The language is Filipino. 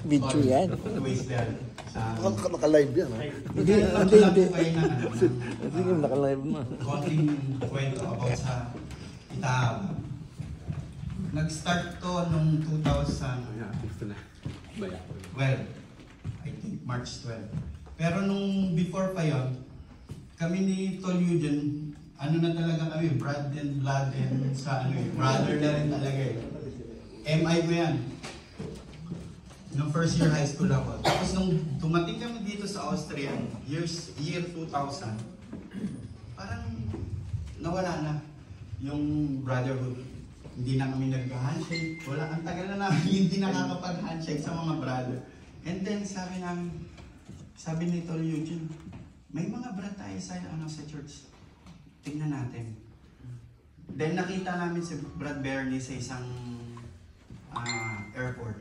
Video yan. Waste there. Naka-live yan, ha? Hindi. Hindi ka naka-live mo. Konting kwento about sa Itaaba. Nag-start to nung 2012. I think March 12. Pero nung before pa yon, kami ni Tol Eugene, ano na talaga kami, blood and sa ano brother na rin talaga eh. MI ko yan. Nung first year high school ako. Tapos nung dumating kami dito sa Austria, year 2000, parang nawala na yung brotherhood. Hindi na kami nag-handshake. Wala, ang tagal na namin hindi nakakapag-handshake sa mga brother. And then sabi ni Tol Eugene, may mga brat tayo sa church. Tingnan natin. Then nakita namin si Brad Bernie sa isang airport.